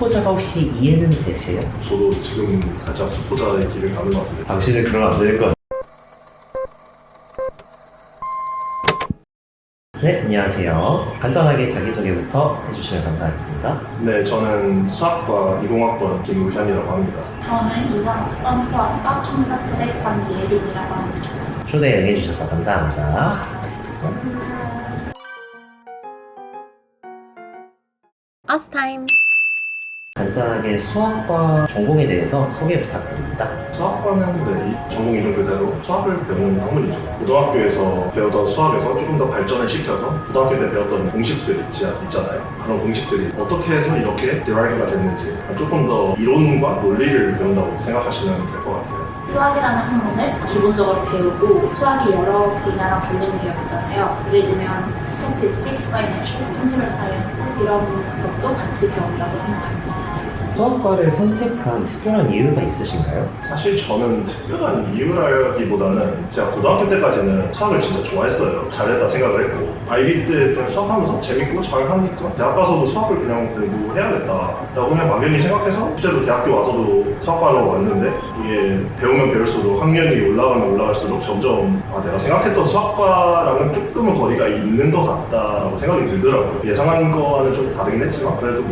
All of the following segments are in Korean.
수포자가 혹시 이해는 되세요? 저도 지금 살짝 수포자의 길을 가는 것 같은데. 당신은 그러면 안 되는 거. 네, 안녕하세요. 간단하게 자기소개부터 해주시면 감사하겠습니다. 네, 저는 수학과 20학번 김우현이라고 합니다. 저는 이상학번 수학과 컴사트의 권예린이라고 합니다. 초대 응해주셔서 감사합니다. 아스타임. 간단하게 수학과 전공에 대해서 소개 부탁드립니다. 수학과는 이 전공 이름 그대로 수학을 배우는 학문이죠. 고등학교에서 배우던 수학에서 조금 더 발전을 시켜서 고등학교 때 배웠던 공식들 있잖아요. 그런 공식들이 어떻게 해서 이렇게 derive가 됐는지 조금 더 이론과 논리를 배운다고 생각하시면 될 것 같아요. 수학이라는 학문을 기본적으로 배우고 수학이 여러 분야랑 관련이 되어 있잖아요. 예를 들면 Statistics, Financial, Computer Science 이런 것도 같이 배운다고 생각합니다. 수학과를 선택한 특별한 이유가 있으신가요? 사실 저는 특별한 이유라기보다는 제가 고등학교 때까지는 수학을 진짜 좋아했어요. 잘했다 생각을 했고 IB 때 그냥 수학하면서 재밌고 잘하니까 대학 가서도 수학을 그냥 공부해야겠다라고 그냥 막연히 생각해서 실제로 대학교 와서도 수학과로 왔는데 이게 배우면 배울수록 학년이 올라가면 올라갈수록 점점 내가 생각했던 수학과랑은 조금은 거리가 있는 것 같다라고 생각이 들더라고요. 예상한 거와는 좀 다르긴 했지만 그래도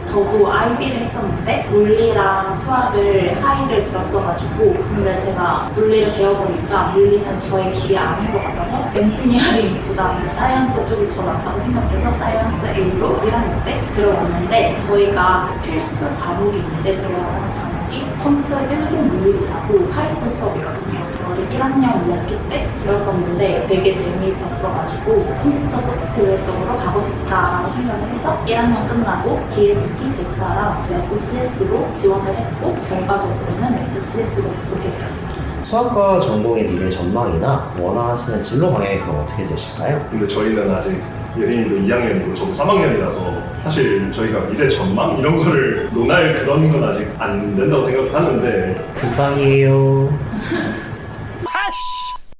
저도 IB를 했었는데 물리랑 수학을 하이를 들었어가지고 근데 제가 물리를 배워보니까 물리는 저의 길이 아닌 것 같아서 엔지니어링보다는 사이언스 쪽이 더 낫다고 생각해서 사이언스 A로 1학년 때 들어왔는데 저희가 필수 과목이 있는데 들어가는 과목이 컴퓨터 1종 물리하고 파이썬 수업이거든요. 그거를 1학년 2학기 때 들었었는데 되게 재미있었어가지고 컴퓨터 소프트웨어 쪽으로 가고 싶다라고 생각을 해서 1학년 끝나고 DST, 데스타랑 SCS로 지원을 했고 결과적으로는 SCS로 보게 되었습니다. 수학과 전공의 미래 전망이나 원하시는 진로 방향이 그럼 어떻게 되실까요? 근데 저희는 아직 예린이도 2학년이고 저도 3학년이라서 사실 저희가 미래 전망 이런 거를 논할 그런 건 아직 안 된다고 생각하는데 금방이에요.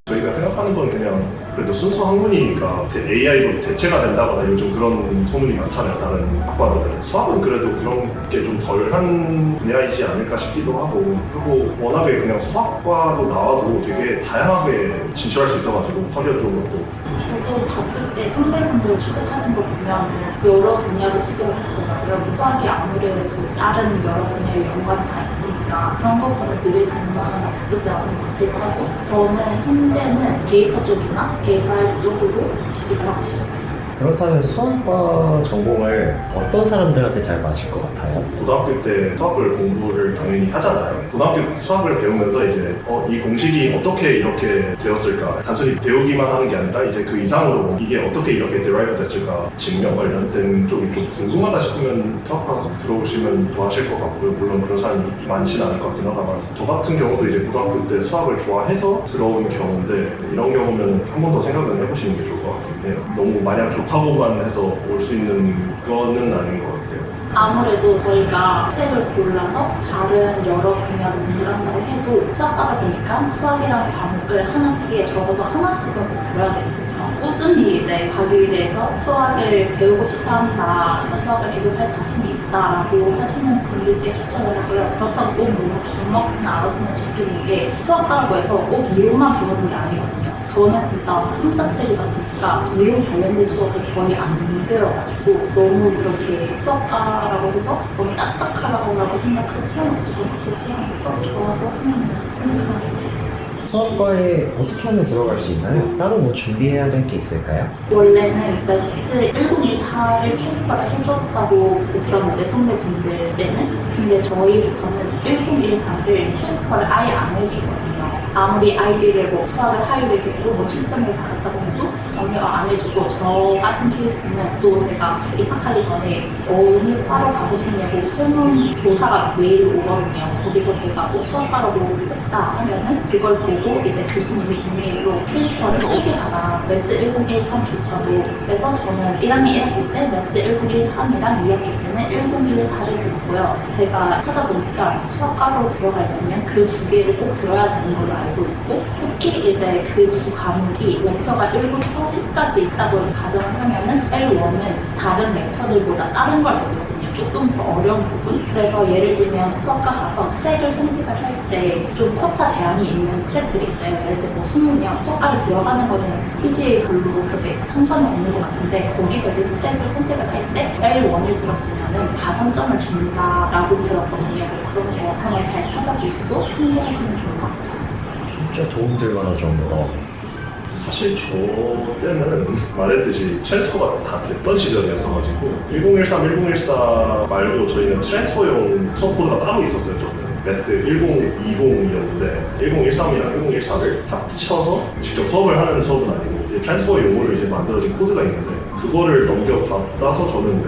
저희가 생각하는 건 그냥 그래도 순수 학문이니까 AI로 대체가 된다거나 요즘 그런 소문이 많잖아요. 다른 학과들은 수학은 그래도 그런 게 좀 덜한 분야이지 않을까 싶기도 하고 그리고 워낙에 그냥 수학과로 나와도 되게 다양하게 진출할 수 있어가지고 커리어 쪽으로도 저도 봤을 때 선배분들 취직하신 거 보면 여러 분야로 취직을 하시더라고요. 수학이 아무래도 다른 여러 분야의 연관이 다 있으니까 그런 것보다 미래 전망은 나쁘지 않은 것 같기도 하고 저는 현재는 데이터 쪽이나 개발 쪽으로 취직을 하고 싶습니다. 그렇다면 수학과 전공을 어떤 사람들한테 잘 맞을 것 같아요? 고등학교 때 수학을 공부를 당연히 하잖아요. 고등학교 수학을 배우면서 이제 이 공식이 어떻게 이렇게 되었을까 단순히 배우기만 하는 게 아니라 이제 그 이상으로 이게 어떻게 이렇게 derive 됐을까 증명 관련된 쪽이 좀 궁금하다 싶으면 수학과 들어오시면 좋아하실 것 같고요. 물론 그런 사람이 많지는 않을 것 같긴 하다만 저 같은 경우도 이제 고등학교 때 수학을 좋아해서 들어온 경우인데 이런 경우면 한 번 더 생각을 해보시는 게 좋을 것 같긴 해요. 너무 마냥 좋다고만 해서 올 수 있는 거는 아닌 것 같아요. 아무래도 저희가 트랙을 골라서 다른 여러 분야 공부를 한다고 해도 수학과다 보니까 수학이라는 과목을 한 학기에 적어도 하나씩은 꼭 들어야 되거든요. 꾸준히 이제 가기 위해서 수학을 배우고 싶어 한다, 수학을 계속 할 자신이 있다라고 하시는 분들께 추천을 하고요. 그렇다고 꼭 너무 겁먹지는 않았으면 좋겠는 게 수학과라고 해서 꼭 이론만 배우는 게 아니거든요. 저는 진짜 컴퓨터 트랙이다 보니까 이론 관련된 수업을 거의 안 들어가지고 너무 그렇게 수학과라고 해서 너무 딱딱하다고 생각할 필요는 없을 것 같고 그냥 수업 좋아하고 하면 생각하고 수학과에 어떻게 하면 들어갈 수 있나요? 따로 뭐 준비해야 될 게 있을까요? 원래는 매스 1014를 최소화를 해줬다고 들었는데 선배분들 때는 근데 저희부터는 1014를 최소화를 아예 안 해주거든요. 아무리 IB를 뭐 수학을 하이를 듣고 뭐 7점을 받았다고 해도 전혀 안 해주고 저 같은 케이스는 또 제가 입학하기 전에 어느 과로 가고 싶냐고 설문조사가 매일 오거든요. 거기서 제가 꼭 수학과라고 했다 하면은 그걸 보고 이제 교수님이 이메일로 프린시퍼를 크게 받아 매스 1013조차도 그래서 저는 1학년 1학기 때 매스 1013이랑 2학기 때는 1014를 들었고요. 제가 찾아보니까 수학과로 들어가려면 그 두 개를 꼭 들어야 되는 걸로 알고 있고 특히 이제 그 두 과목이 렉처가 1부터 10까지 있다고 가정을 하면은 L1은 다른 렉처들보다 다른 걸 배우거든요. 조금 더 어려운 부분. 그래서 예를 들면 수학과 가서 트랙을 선택을 할 때 좀 쿼타 제한이 있는 트랙들이 있어요. 예를 들어 뭐 20명 수학과를 들어가는 거는 TGA 별로 그렇게 상관은 없는 것 같은데 거기서 이제 트랙을 선택을 할 때 L1을 들었으면은 가산점을 준다라고 들었거든요. 그런 거 한번 잘 찾아보시고 참고하시면 좋을 것 같아요. 진짜 도움될 만한 정보가 사실 저 때는 말했듯이 트랜스퍼가 다 됐던 시절이었어가지고 1013, 1014 말고 저희는 트랜스퍼용 수업 코드가 따로 있었어요. 저는 매트 1020이었는데 1013이랑 1014를 합쳐서 직접 수업을 하는 수업은 아니고 이제 트랜스퍼용으로 이제 만들어진 코드가 있는데 그거를 넘겨받아서 저는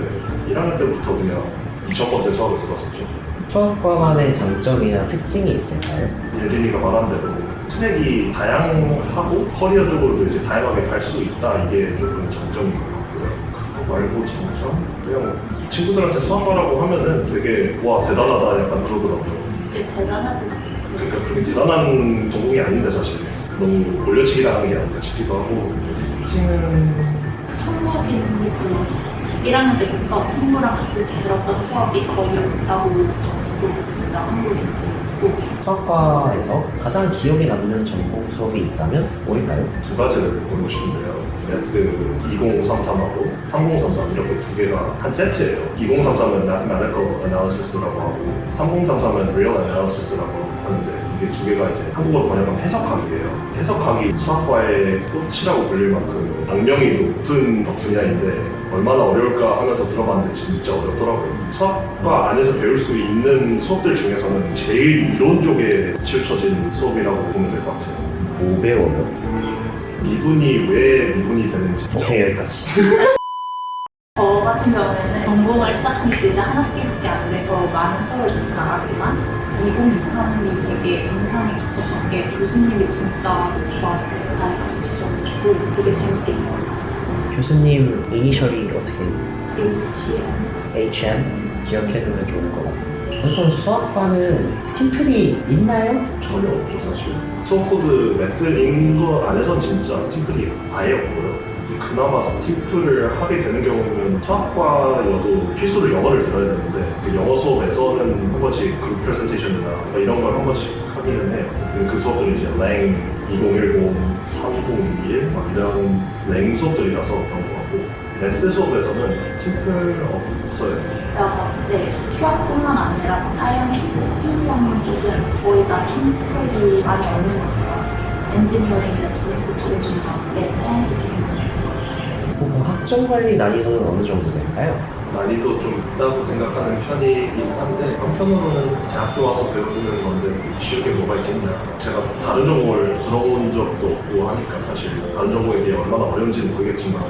1학년 때부터 그냥 2000번째 수업을 들었었죠. 수학과만의 장점이나 특징이 있을까요? 예린이가 말한 대로 트랙이 다양하고 커리어 쪽으로도 이제 다양하게 갈 수 있다. 이게 조금 장점인 것 같고요. 그거 말고 장점? 그냥 친구들한테 수학과라고 하면은 되게 와 대단하다 약간 그러더라고요. 그게 대단하지. 그러니까 그렇게 대단한 전공이 아닌데 사실 너무 올려치기 당하는 게 아닌가 싶기도 하고 특징은 천국인 별로 없어요. 1학년 때부터 친구랑 같이 들었던 수업이 거의 없다고 정도로 진짜 한국인 있고 수학과에서 가장 기억에 남는 전공 수업이 있다면 뭘까요? 두 가지를 고르고 싶은데요. 매트 2033하고 3033 이렇게 두 개가 한 세트예요. 2033은 Mathematical Analysis라고 하고 3033은 Real Analysis라고 하는데 이게 두 개가 이제 한국어로 번역하면 해석학이에요. 해석학이 수학과의 꽃이라고 불릴 만큼 악명이 높은 분야인데 얼마나 어려울까 하면서 들어봤는데 진짜 어렵더라고요. 수학과 안에서 배울 수 있는 수업들 중에서는 제일 이론 쪽에 치우쳐진 수업이라고 보면 될 것 같아요. 뭐 배워요? 미분이 왜 미분이 되는지 오케이 여기까지. 저 같은 경우에는 전공을 시작한 지 이제 한 학기밖에 안 돼서 많은 수업을 듣진 않았지만 2023이 되게 인상이 깊었던 게 교수님이 진짜 좋았어요. 잘 가르치셔가지고 되게 재밌게 배웠어요. 교수님 이니셜이 어떻게 HCM HM 기억해두면 좋을 것 같아요. 보통 수학과는 팀플이 있나요? 전혀 없죠 사실. 수업 코드 메스인 거 안에선 진짜 팀플이 아예 없고요. 그나마 팀플을 하게 되는 경우는 수학과여도 필수로 영어를 들어야 되는데 그 영어 수업에서는 한 번씩 그룹 프레젠테이션이나 이런 걸 한 번씩 하기는 해요. 그 수업들은 이제 랭 2010, 3021 막 이런 랭 수업들이라서 그런 것 같고 매트 수업에서는 팀플 없어요. 제가 봤을 때 수학뿐만 아니라 사이언스, 신수학문 쪽은 거의 다 팀플이 많이 없는 것 같아요. 엔지니어링이나 비즈니스 쪽은 좀 많은데 사이언스 쪽은 뭐 학점 관리 난이도는 어느 정도 될까요? 난이도 좀 있다고 생각하는 편이긴 한데 한편으로는 대학교 와서 배우는 건데 쉬운 게 뭐가 있겠냐. 제가 다른 전공을 들어본 적도 없고 하니까 사실 다른 전공에 비해 얼마나 어려운지는 모르겠지만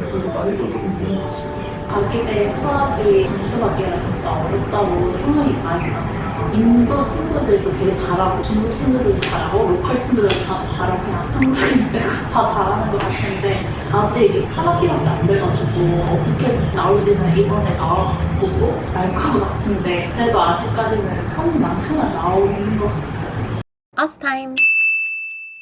그래도 난이도 좀 있는 것 같습니다. 가기대 수학이 수학이라 진짜 어렵다고 소문이 많이 있잖아요. 인도 친구들도 되게 잘하고 중국 친구들도 잘하고 로컬 친구들도 다 잘하고 그냥 한국인 빼고 다 잘하는 것 같은데 아직 한 학기밖에 안 돼가지고 어떻게 나올지는 이번에 나와보고 알 것 같은데 그래도 아직까지는 한만큼은 나오는 것 같아요. 아스타임.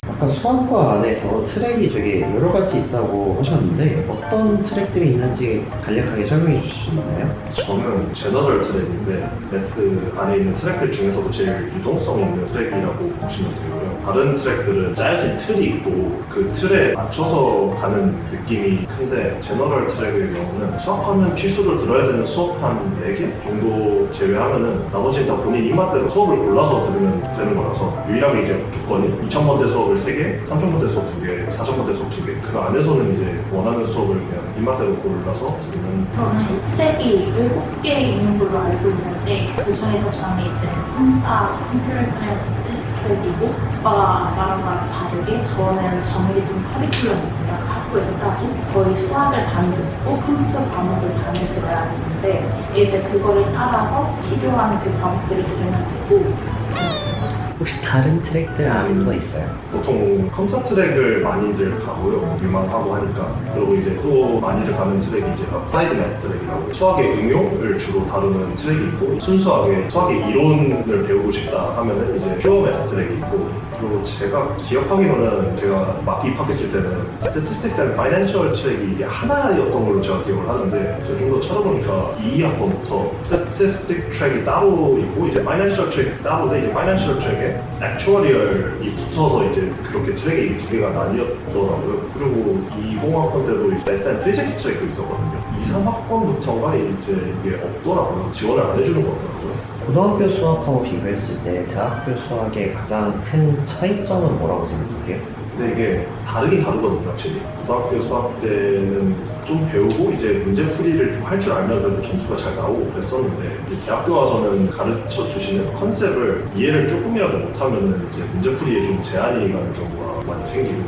아까 수학과 안에서 트랙이 되게 여러 가지 있다고 하셨는데 어떤 트랙들이 있는지 간략하게 설명해 주실 수 있나요? 저는 제너럴 트랙인데 매스 안에 있는 트랙들 중에서도 제일 유동성 있는 트랙이라고 보시면 되고요. 다른 트랙들은 짜여진 틀이 있고 그 틀에 맞춰서 가는 느낌이 큰데 제너럴 트랙의 경우는 수학하면 필수로 들어야 되는 수업 한 4개 정도 제외하면은 나머지는 다 본인 입맛대로 수업을 골라서 들으면 되는 거라서 유일하게 이제 조건이 2000번대 수업을 3개, 3000번대 수업 2개, 4000번대 수업 2개 그 안에서는 이제 원하는 수업을 그냥 입맛대로 골라서 들으면 저는 트랙이 7개 있는 걸로 알고 있는데 그 중에서 저는 이제 컴사, 컴퓨터 사이언스 트랙이고 오빠가 말한 거랑 다르게 저는 정해진 커리큘럼이 있어요. 학교에서 짜고 거의 수학을 반 듣고 컴퓨터 과목을 반을 들어야 되는데 이제 그거를 따라서 필요한 그 과목들을 들으면 되고 혹시 다른 트랙들 아는 거 있어요? 보통 컴사 트랙을 많이들 가고요. 유망하고 하니까. 그리고 이제 또 많이들 가는 트랙이 이제 applied math 트랙이라고 수학의 응용을 주로 다루는 트랙이 있고 순수하게 수학의 이론을 배우고 싶다 하면은 이제 pure math 트랙이 있고 그리고 제가 기억하기로는 제가 막 입학했을 때는 Statistics and Financial 트랙이 이게 하나였던 걸로 제가 기억을 하는데 제가 좀 더 찾아보니까 2학번부터 Statistic 트랙이 따로 있고 이제 Financial 트랙이 따로인데 이제 Financial 트랙에 Actuarial이 붙어서 이제 그렇게 트랙이 두 개가 나뉘었더라고요. 그리고 20학번 때도 이제 Math and Physics 트랙도 있었거든요. 2, 3학번부터가 이제 이게 없더라고요. 지원을 안 해주는 것 같더라고요. 고등학교 수학하고 비교했을 때 대학교 수학의 가장 큰 차이점은 뭐라고 생각하세요? 근데 이게 다르긴 다르거든요, 확실히. 고등학교 수학 때는 좀 배우고 이제 문제풀이를 좀 할 줄 알면 그래도 점수가 잘 나오고 그랬었는데 이제 대학교 와서는 가르쳐 주시는 컨셉을 이해를 조금이라도 못하면은 이제 문제풀이에 좀 제한이 가는 경우가 많이 생기고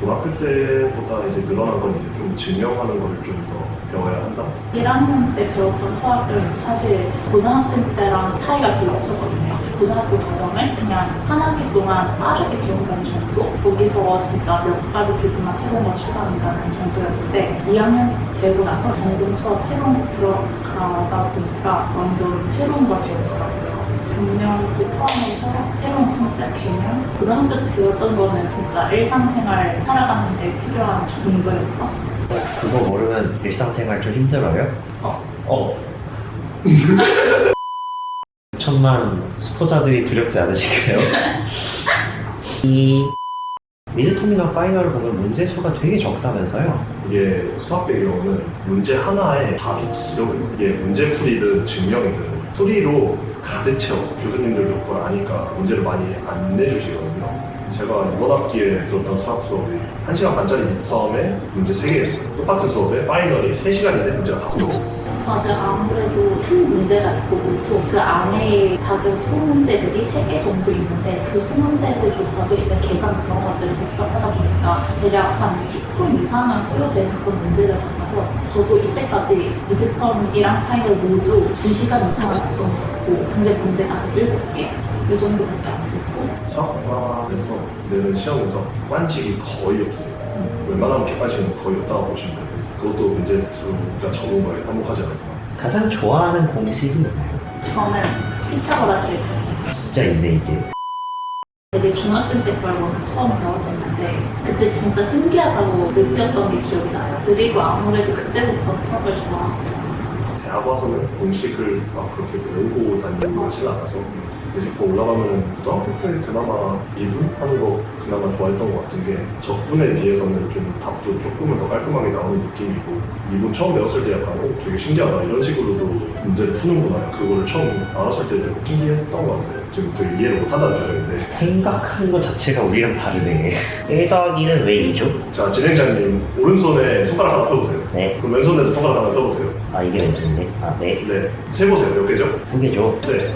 고등학교 때보다 이제 늘어난 건 이제 좀 증명하는 걸 좀 더 배워야 한다. 1학년 때 배웠던 수학은 사실 고등학생 때랑 차이가 별로 없었거든요. 고등학교 과정을 그냥 한 학기 동안 빠르게 배운다는 정도? 거기서 진짜 몇 가지 부분만 해본 걸 추가한다는 정도였는데 2학년 되고 나서 전공 수업 새로운 거 들어가다 보니까 완전 새로운 걸 배우더라고요. 증명도 포함해서 새로운 컨셉, 개념 고등학교 때 배웠던 거는 진짜 일상생활 살아가는데 필요한 정도였다. 그거 모르면 일상생활 좀 힘들어요? 천만 수포자들이 두렵지 않으실까요? 이 미드텀이나 파이널을 보면 문제 수가 되게 적다면서요? 이게 수학의 경우는 문제 하나에 답이 길어요. 이게 문제풀이든 증명이든 풀이로 가득 채워. 교수님들도 그걸 아니까 문제를 많이 안 내주시거든요. 제가 이번 학기에 들었던 수학 수업이 1시간 반짜리 미터에 문제 3개였어요. 똑같은 수업에 파이널이 3시간인데 문제가 5개. 맞아요. 아무래도 큰 문제가 있고 또 그 안에 다른 소문제들이 3개 정도 있는데 그 소문제들조차도 이제 계산 그런 것들이 복잡하다 보니까 대략 한 10분 이상은 소요되는 그런 문제를 받아서 저도 이때까지 미드텀이랑 파이널 모두 2시간 이상을 봤던 것 같고 근데 문제가 한 7개 이 정도밖에 안 듣고 수학과에서 내는 시험에서 객관식이 거의 없어요. 웬만하면 객관식은 거의 없다고 보시면 돼요. 그것도 문제 수가 적은 거에 한몫하지 않을까. 가장 좋아하는 공식이 있나요? 저는 피타고라스를 쳤어요. 진짜 있네 이게. 되게 중학생 때 그걸 먼저 처음 배웠었는데 그때 진짜 신기하다고 느꼈던 게 기억이 나요. 그리고 아무래도 그때부터 수학을 좋아하지 않아요. 대학 와서는 공식을 막 그렇게 외우고 다니는 것 같진 않아서 이제 더 올라가면 고등학교 때 그나마 미분 하는 거 그나마 좋아했던 것 같은 게 적분에 비해서는 좀 답도 조금은 더 깔끔하게 나오는 느낌이고 미분 처음 배웠을 때 약간 되게 신기하다 이런 식으로도 문제를 푸는구나 그거를 처음 알았을 때 좀 신기했던 것 같아요. 지금 되게 이해를 못한다는 표정인데 생각하는 것 자체가 우리랑 다르네. 1 더하기는 왜 2죠? 자 진행자님 오른손에 손가락 하나 펴보세요. 네. 그럼 왼손에도 손가락 하나 펴보세요. 아 이게 왼손이네. 아 네. 네 세보세요. 몇 개죠? 2개죠. 네.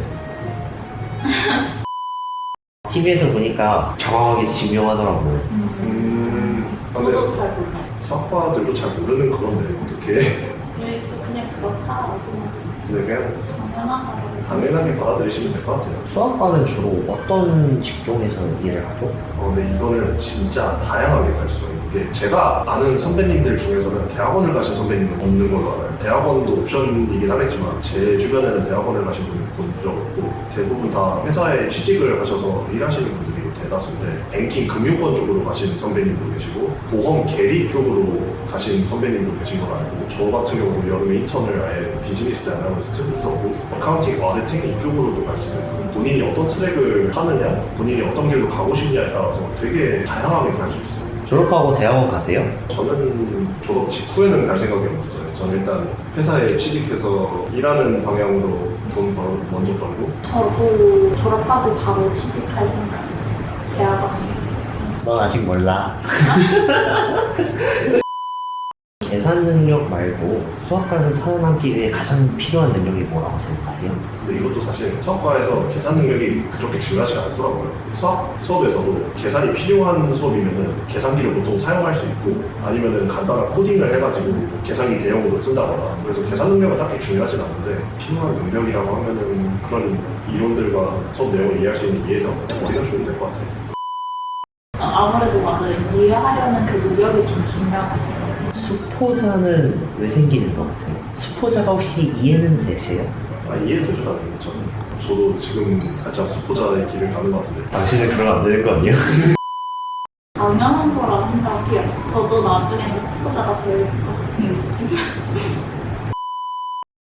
TV에서 보니까 정확하게 증명하더라고요. 저도 잘 몰라요. 수학과들도 잘 모르는 그건데 어떻게 왜 그냥 그렇다고 그냥 당연하다고 당연하게 받아들이시면 될 것 같아요. 수학과는 주로 어떤 직종에서 일을 하죠? 근데 이거는 진짜 다양하게 갈 수가 있는 게 제가 아는 선배님들 중에서는 대학원을 가신 선배님은 없는 걸로 알아요. 대학원도 옵션이긴 하겠지만 제 주변에는 대학원을 가신 분이 본 적 없고 대부분 다 회사에 취직을 하셔서 일하시는 분들이 대다수인데 뱅킹 금융권 쪽으로 가신 선배님도 계시고 보험 계리 쪽으로 가신 선배님도 계신 걸 알고 저 같은 경우도 여름에 인턴을 아예 비즈니스 애널리스트 했었고 어카운팅, 어디팅 이쪽으로도 갈 수 있고 본인이 어떤 트랙을 하느냐 본인이 어떤 길로 가고 싶냐에 따라서 되게 다양하게 갈 수 있어요. 졸업하고 대학원 가세요? 저는 졸업 직후에는 갈 생각이 없어요. 저는 일단 회사에 취직해서 일하는 방향으로 돈 먼저 벌고 저도 졸업하고 바로 취직할 생각이에요. 대학원에. 넌 아직 몰라. 계산 능력 말고 수학과에서 살아남기 위해 가장 필요한 능력이 뭐라고 생각하세요? 근데 이것도 사실 수학과에서 계산 능력이 그렇게 중요하지가 않더라고요. 수업에서도 계산이 필요한 수업이면은 계산기를 보통 사용할 수 있고 아니면은 간단한 코딩을 해가지고 계산기 대용으로 쓴다거나 그래서 계산 능력은 딱히 중요하진 않은데 필요한 능력이라고 하면은 그런 이론들과 수업 내용을 이해할 수 있는 이해력 머리가 좋으면 될 것 같아요. 아무래도 맞아요. 이해하려는 그 노력이 좀 중요한 것 같아요. 수포자는 왜 생기는 것 같아요? 수포자가 혹시 이해는 되세요? 이해되죠, 당연히. 저도 지금 살짝 수포자의 길을 가는 것 같은데. 당신은 그러면 안 되는 거 아니에요? 당연한 거라 생각해요. 저도 나중에는 스포자가 되어 있을 것 같은 느낌.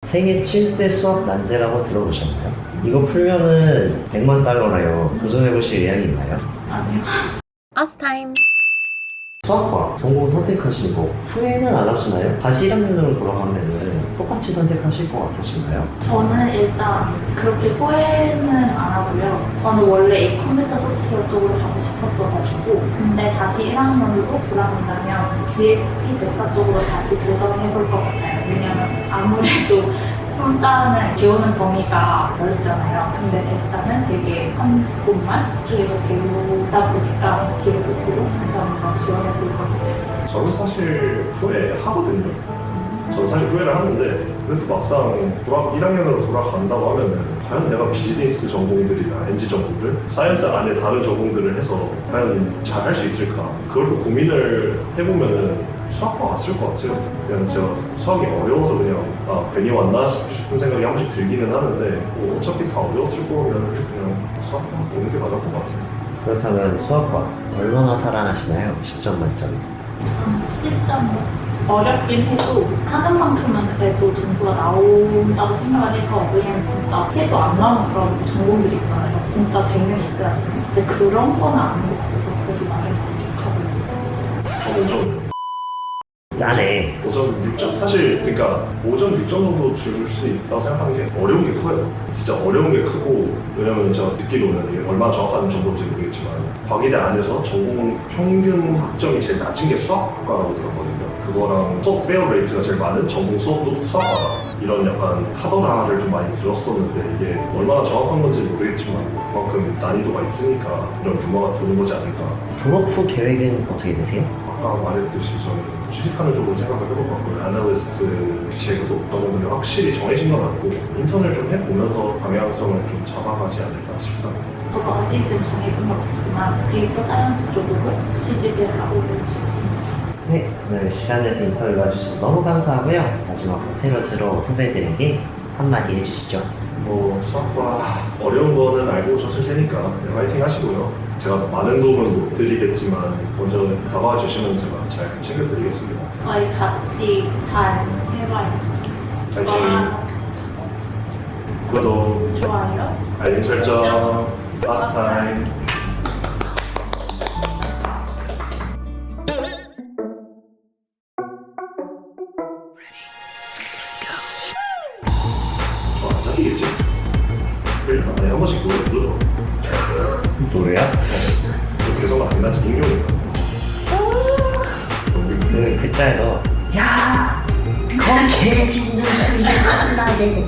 생애 7대 수학 난제라고 들어보셨나요? 이거 풀면은 100만 달러라요. 도전해보실 의향이 있나요? 아니요. Us time. 수학과 전공 선택하신 거 후회는 안 하시나요? 다시 1학년으로 돌아가면은 똑같이 선택하실 것 같으신가요? 저는 일단 그렇게 후회는 안 하고요. 저는 원래 이 컴퓨터 소프트웨어 쪽으로 가고 싶었어가지고 근데 다시 1학년으로 돌아간다면 DST 대사 쪽으로 다시 도전해볼 것 같아요. 왜냐면 아무래도 홈사는 배우는 범위가 넓잖아요. 근데 대사는 되게 한 부분만 집중해서 배우다 보니까 DST로 다시 한번 지원해볼 것 같아요. 저는 사실 후회하거든요. 저는 사실 후회를 하는데 근데 또 막상 1학년으로 돌아간다고 하면은 과연 내가 비즈니스 전공들이나 NG 전공들, 사이언스 안에 다른 전공들을 해서 과연 잘 할 수 있을까? 그걸 또 고민을 해보면은 수학과 갔을 것 같아요. 그냥 제가 수학이 어려워서 그냥 괜히 왔나 싶은 생각이 한 번씩 들기는 하는데 뭐 어차피 다 어려웠을 거면 그냥 수학과 오는 게 맞을 것 같아요. 그렇다면 수학과 얼마나 사랑하시나요? 10점 만점. 7점 어렵긴 해도 하는 만큼은 그래도 점수가 나온다고 생각을 해서 왜냐면 진짜 해도 안 나오는 그런 전공들이 있잖아요. 진짜 재능이 있어야 돼요. 근데 그런 거는 아닌 것 같아서 그래도 나를 만족하고 있어요. 5점. 짜네. 5점 6점? 사실 그러니까 5점 6점 정도 줄 수 있다고 생각하는 게 어려운 게 커요. 진짜 어려운 게 크고 왜냐면 제가 듣기로는 이게 얼마나 정확한 정보인지 모르겠지만 과기대 안에서 전공 평균 학점이 제일 낮은 게 수학과라고 들었거든요. 그거랑 수업 페어 레이트가 제일 많은 전공 수업도 수학과다. 이런 약간 카더라를 좀 많이 들었었는데 이게 얼마나 정확한 건지 모르겠지만 그만큼 난이도가 있으니까 이런 루머가 도는 거지 않을까. 졸업 후 계획은 어떻게 되세요? 아까 말했듯이 저는 취직하는 쪽으로 생각을 해볼 것 같고요. 애널리스트 직책으로 전공들이 확실히 정해진 건 않고 인턴을 좀 해보면서 방향성을 좀 잡아가지 않을까 싶습니다. 저도 아직은 정해진 건 없지만 데이터 사이언스 쪽으로 취직을 하고 싶습니다. 네, 오늘 시간 내서 인터뷰 와주셔서 너무 감사하고요. 마지막으로 새로 들어온 후배들에게 한마디 해주시죠. 뭐 수학과 어려운 거는 알고 오셨을 테니까 네, 화이팅 하시고요. 제가 많은 도움은 못 드리겠지만 먼저 다가와 주시면 제가 잘 챙겨드리겠습니다. 저희 같이 잘 해봐요. 화이팅! 구독, 좋아요. 알림 설정, last time. 안 잡히겠지? 그래, 한 번씩 노래 불러줘. 노래야? 개성 안 나지 익명이다. 그 글자에서 야! 거 개짖는 소리가 안 나게